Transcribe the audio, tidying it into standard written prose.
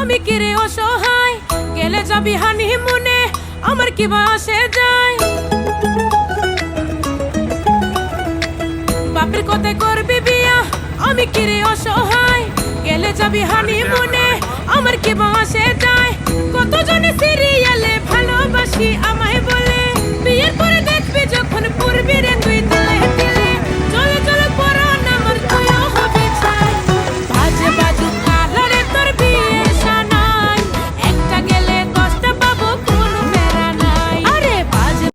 আমি কিরে অসহায়, গেলে যাবি হানিমুনে, আমার কি বা আসে যায়। বাপের কথায় করবি বিয়া, আমি কিরে অসহায়, গেলে যাবি হানিমুনে, আমার কি বা আসে যায়। কত জনে সিরিয়ালে ভালোবাসি আমায় বল